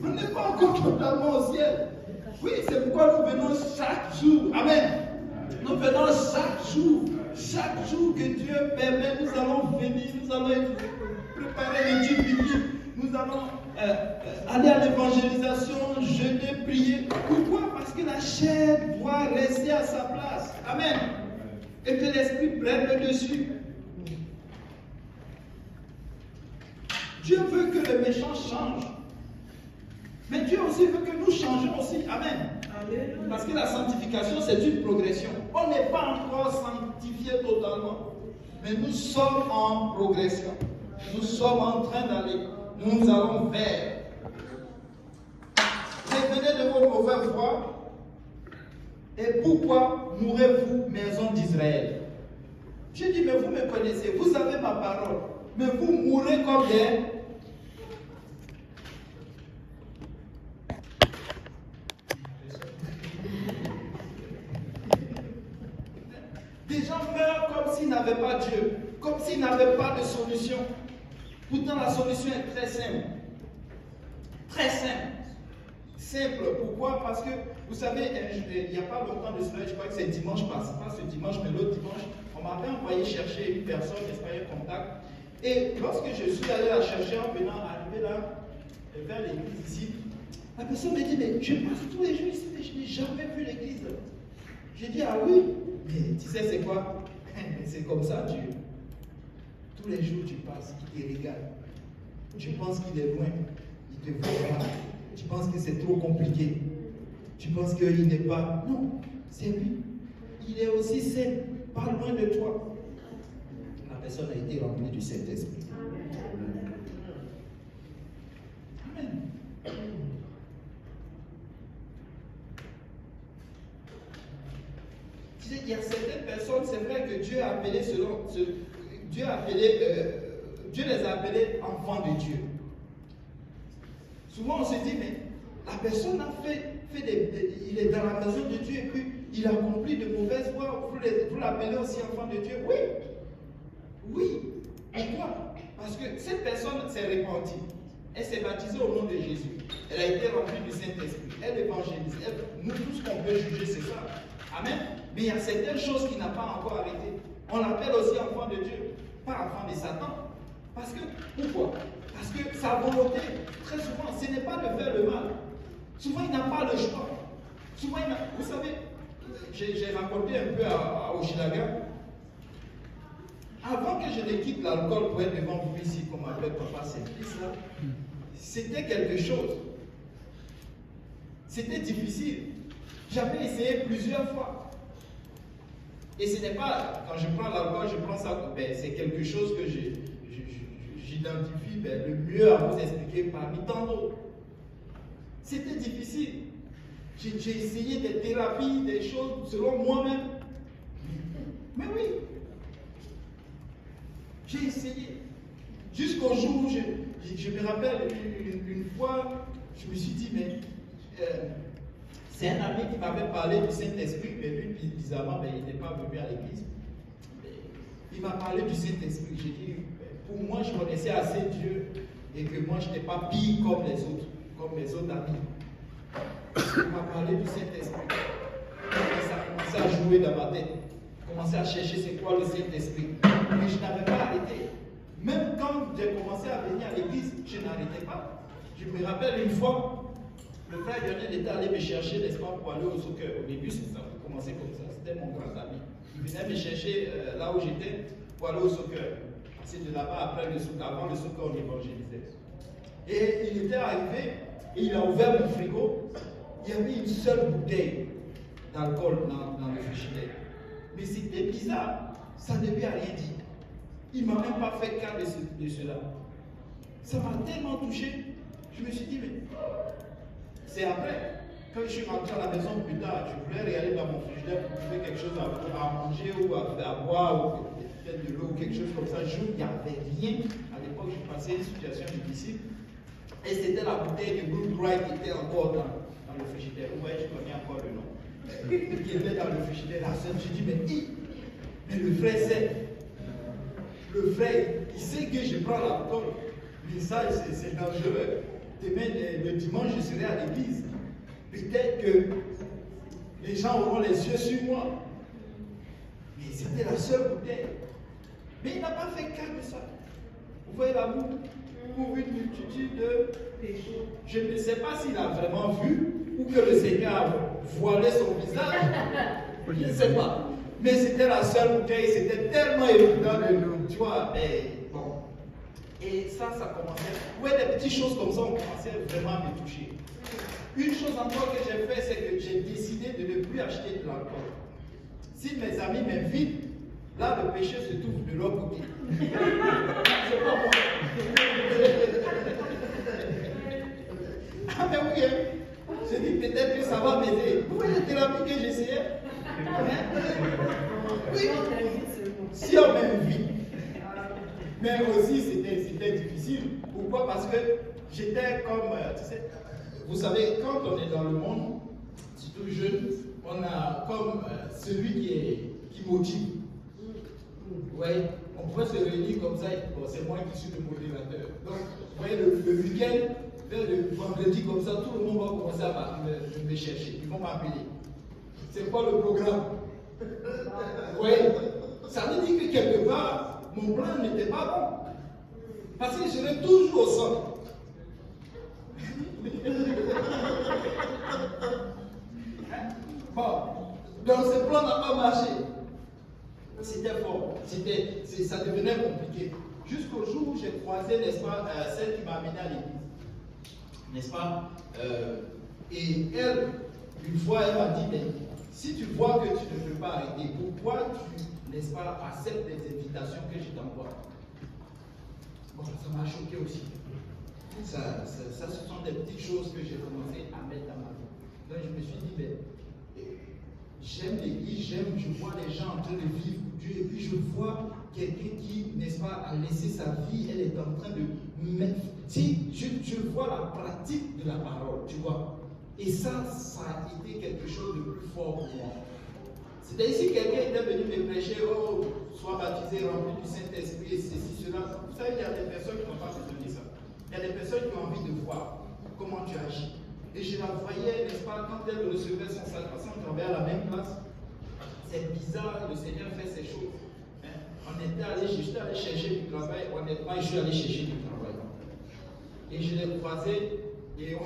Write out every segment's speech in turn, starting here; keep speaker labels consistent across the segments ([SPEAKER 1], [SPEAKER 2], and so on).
[SPEAKER 1] On n'est pas encore totalement au ciel. Oui, c'est pourquoi nous venons chaque jour. Amen. Nous venons chaque jour. Chaque jour que Dieu permet, nous allons venir, nous allons préparer l'étude biblique, nous allons aller à l'évangélisation, jeûner, prier. Pourquoi? Parce que la chair doit rester à sa place. Amen. Et que l'esprit prenne le dessus. Dieu veut que le méchant change. Mais Dieu aussi veut que nous changeons aussi. Amen. Parce que la sanctification, c'est une progression. On n'est pas encore sanctifié totalement. Mais nous sommes en progression. Nous sommes en train d'aller. Nous allons vers. Revenez de vos mauvaises voies. Et pourquoi mourrez-vous, maison d'Israël? J'ai dit, mais vous me connaissez, vous avez ma parole. Mais vous mourrez comme des gens meurent comme s'ils n'avaient pas Dieu, comme s'ils n'avaient pas de solution. Pourtant, la solution est très simple. Très simple. Simple. Pourquoi? Parce que, vous savez, il n'y a pas longtemps de cela, je crois que c'est dimanche passé, pas ce dimanche, mais l'autre dimanche, on m'avait envoyé chercher une personne, n'est-ce pas, un contact. Et lorsque je suis allé la chercher en venant arriver là, vers l'église ici, la personne me dit, mais je passe tous les jours ici, mais je n'ai jamais vu l'église. J'ai dit, ah oui, mais tu sais c'est quoi? C'est comme ça Dieu. Tous les jours tu passes, il te regarde. Tu penses qu'il est loin, il te voit pas. Tu penses que c'est trop compliqué. Tu penses qu'il n'est pas. Non, c'est lui. Il est aussi saint, pas loin de toi. La personne a été remplie du Saint-Esprit. Amen. Tu sais, il y a certaines personnes, c'est vrai que Dieu a appelé Dieu les a appelés enfants de Dieu. Souvent on se dit, mais la personne a il est dans la maison de Dieu et puis il a accompli de mauvaises voies. Vous l'appelez aussi enfant de Dieu? Oui. Oui. Pourquoi? Parce que cette personne s'est répandue. Elle s'est baptisée au nom de Jésus. Elle a été remplie du Saint-Esprit. Elle évangélise. Nous, tout ce qu'on peut juger, c'est ça. Amen. Mais il y a certaines choses qui n'ont pas encore arrêté. On l'appelle aussi enfant de Dieu, pas enfant de Satan. Parce que, pourquoi? Parce que sa volonté, très souvent, ce n'est pas de faire le mal. Souvent, il n'a pas le choix. Souvent, vous savez, j'ai raconté un peu à Oshilaga. Avant que je ne quitte l'alcool pour être devant vous ici, comme appelle Papa Saint-Fils, c'était quelque chose. C'était difficile. J'avais essayé plusieurs fois. Et ce n'est pas, quand je prends l'alcool, je prends ça, c'est quelque chose que j'identifie le mieux à vous expliquer parmi tant d'autres. C'était difficile. J'ai essayé des thérapies, des choses selon moi-même. Mais oui. J'ai essayé. Jusqu'au jour où je me rappelle une fois, je me suis dit, mais c'est un ami qui m'avait parlé du Saint-Esprit, mais lui, bizarrement, il n'est pas venu à l'église. Il m'a parlé du Saint-Esprit. J'ai dit, pour moi, je connaissais assez Dieu et que moi, je n'étais pas pire comme les autres, comme mes autres amis. Il m'a parlé du Saint-Esprit. Et ça a commencé à jouer dans ma tête. J'ai commencé à chercher c'est quoi le Saint-Esprit. Mais je n'avais pas arrêté. Même quand j'ai commencé à venir à l'église, je n'arrêtais pas. Je me rappelle une fois, le frère Lionel était allé me chercher, n'est-ce pas, pour aller au soccer. Au début, ça a commencé comme ça. C'était mon grand ami. Il venait me chercher là où j'étais pour aller au soccer. C'est de là-bas, après le soccer, avant le soccer, on évangélisait. Et il était arrivé, et il a ouvert mon frigo. Il y avait une seule bouteille d'alcool dans le frigidaire. Mais c'était bizarre. Ça ne lui a rien dit. Il ne m'a même pas fait cas de cela. Ça m'a tellement touché. Je me suis dit, mais c'est après, quand je suis rentré à la maison plus tard, je voulais regarder dans mon frigidaire pour trouver quelque chose à manger ou à boire, ou peut-être de l'eau ou quelque chose comme ça. Il n'y avait rien. À l'époque, je passais une situation difficile. Et c'était la bouteille de Blue Bright qui était encore dans le frigidaire. Vous voyez, je connais encore le nom. Qui était dans le frigidaire. La sœur, je dis, mais le frère sait. Le frère, il sait que je prends l'alcool. Mais ça, c'est dangereux. demain, le dimanche, je serai à l'église. Peut-être que les gens auront les yeux sur moi. Mais c'était la seule bouteille. Mais il n'a pas fait cas de ça. Vous voyez l'amour pour une multitude de péchés. Je ne sais pas s'il a vraiment vu ou que le Seigneur a voilé son visage. Je ne sais pas. Mais c'était la seule bouteille. C'était tellement évident de nous. Tu vois, mais bon. Et ça commençait. Ouais, des petites choses comme ça ont commencé vraiment à me toucher. Une chose encore que j'ai fait, c'est que j'ai décidé de ne plus acheter de l'alcool. Si mes amis m'invitent, là le péché se trouve de l'autre côté. C'est pas moi. Ah mais oui, hein. J'ai dit peut-être que ça va m'aider. Vous voyez la thérapie que j'essayais? Oui. Si on m'invite. Mais aussi c'était difficile. Pourquoi? Parce que j'étais comme, tu sais, vous savez, quand on est dans le monde, surtout jeune, on a comme celui qui motive. Oui, on pourrait se réunir comme ça, bon, c'est moi qui suis le modérateur. Donc, vous voyez, le week-end, vers le vendredi comme ça, tout le monde va commencer à me chercher. Ils vont m'appeler. C'est quoi le programme? Oui, ça veut dire que quelque part, mon plan n'était pas bon. Parce que je serais toujours au centre. Bon, donc ce plan n'a pas marché. C'était fort, ça devenait compliqué. Jusqu'au jour où j'ai croisé, n'est-ce pas, celle qui m'a amené à l'église. N'est-ce pas? Et elle, une fois, elle m'a dit, mais si tu vois que tu ne peux pas arrêter, pourquoi tu, n'est-ce pas, acceptes les invitations que je t'envoie? Bon, ça m'a choqué aussi. Ça, ce sont des petites choses que j'ai commencé à mettre dans ma vie. Donc je me suis dit, mais j'aime l'église, je vois les gens en train de vivre pour Dieu, et puis je vois quelqu'un qui, n'est-ce pas, a laissé sa vie, elle est en train de mettre. Si je vois la pratique de la parole, tu vois. Et ça a été quelque chose de plus fort pour moi. C'était ici quelqu'un était venu me prêcher, oh, sois baptisé, rempli du Saint-Esprit, et ceci, cela. Vous savez, il y a des personnes qui n'ont pas besoin de ça. Il y a des personnes qui ont envie de voir comment tu agis. Et je la voyais, n'est-ce pas, quand elle recevait son sacrifice, on travaillait à la même place. C'est bizarre, le Seigneur fait ces choses. Hein? J'étais allé chercher du travail, honnêtement, je suis allé chercher du travail. Et je l'ai croisé, et on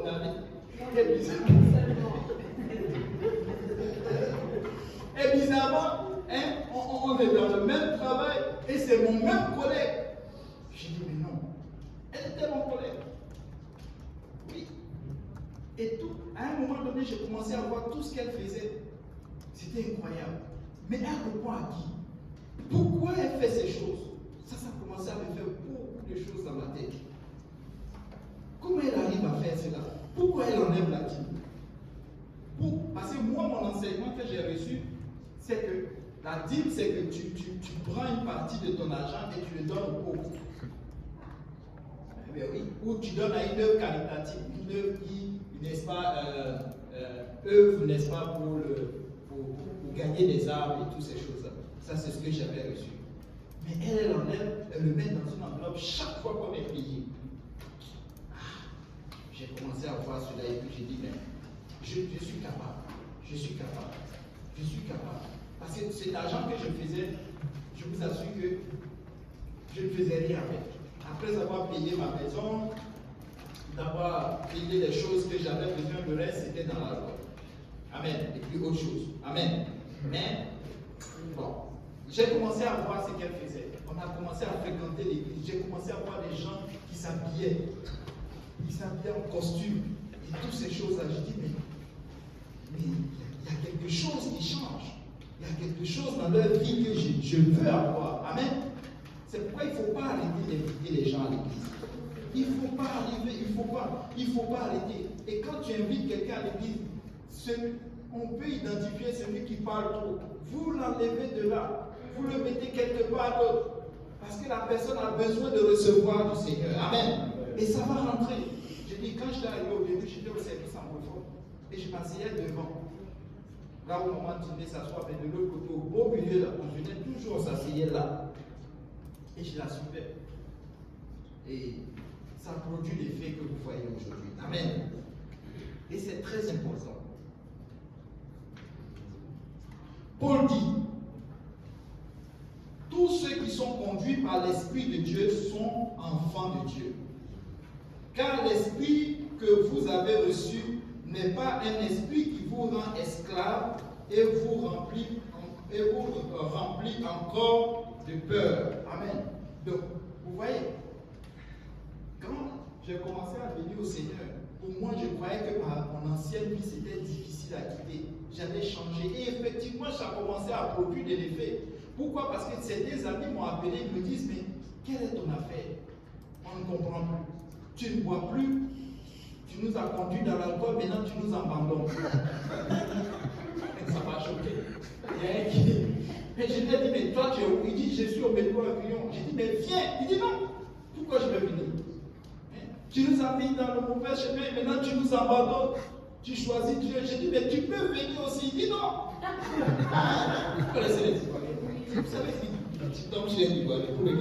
[SPEAKER 1] allait. Et bizarrement, hein, on est dans le même travail, et c'est mon même collègue. J'ai dit, mais non, elle était mon collègue. Oui. Et tout, à un moment donné, j'ai commencé à voir tout ce qu'elle faisait. C'était incroyable. Mais elle répond à qui? Pourquoi elle fait ces choses? Ça a commencé à me faire beaucoup de choses dans ma tête. Comment elle arrive à faire cela? Pourquoi elle enlève la dîme? Parce que moi, mon enseignement que j'ai reçu, c'est que la dîme, c'est que tu prends une partie de ton argent et tu le donnes aux pauvres. Eh bien oui. Ou tu donnes à une œuvre caritative, une œuvre qui, n'est-ce pas, œuvre, n'est-ce pas, pour gagner des armes et toutes ces choses-là. Ça, c'est ce que j'avais reçu. Mais elle enlève, elle le met dans une enveloppe chaque fois qu'on est payé. J'ai commencé à voir cela et puis j'ai dit, mais je suis capable. Je suis capable. Je suis capable. Parce que cet argent que je faisais, je vous assure que je ne faisais rien avec. Après avoir payé ma maison, d'avoir payé les choses que j'avais besoin, le reste c'était dans la loi. Amen. Et puis autre chose. Amen. Mais, bon, j'ai commencé à voir ce qu'elle faisait. On a commencé à fréquenter l'église. J'ai commencé à voir des gens qui s'habillaient. Ils s'habillaient en costume. Et toutes ces choses-là, je dis, mais il y a quelque chose qui change. Il y a quelque chose dans leur vie que je veux avoir. Amen. C'est pourquoi il ne faut pas arrêter d'inviter les gens à l'église. Il ne faut pas arriver, il faut pas arrêter. Et quand tu invites quelqu'un à l'église, on peut identifier celui qui parle trop. Vous l'enlevez de là. Vous le mettez quelque part d'autre. Parce que la personne a besoin de recevoir du Seigneur. Amen. Et ça va rentrer. Je dis, quand j'étais arrivé au début, j'étais au service anglophone. Et je m'asseyais devant. Là où maman venait s'asseoir, mais de l'autre côté, au beau milieu, là, on venait toujours s'asseoir là. Et je la suivais. Et ça produit l'effet que vous voyez aujourd'hui. Amen. Et c'est très important. Paul dit, tous ceux qui sont conduits par l'Esprit de Dieu sont enfants de Dieu. Car l'Esprit que vous avez reçu n'est pas un esprit qui vous rend esclave et vous remplit encore de peur. Amen. Donc, vous voyez, quand j'ai commencé à venir au Seigneur, pour moi, je croyais que mon ancienne vie, c'était difficile à quitter. J'avais changé. Et effectivement, ça a commencé à produire de l'effet. Pourquoi? Parce que certains amis m'ont appelé, ils me disent, mais quelle est ton affaire? On ne comprend plus. Tu ne bois plus. Tu nous as conduits dans l'alcool, maintenant tu nous abandonnes. Ça m'a choqué. Il y a un qui dit, mais je lui ai dit, mais toi tu es où? Il dit, je suis au métro à Guyon. J'ai dit, mais viens. Il dit, non. Pourquoi je vais venir? Tu nous as mis dans le mauvais chemin, maintenant tu nous abandonnes. Tu choisis Dieu. J'ai dit, mais tu peux venir aussi. Il dit, non. Vous connaissez les Ivoiriens? Vous savez, si tu tombes chez un Ivoirien, vous le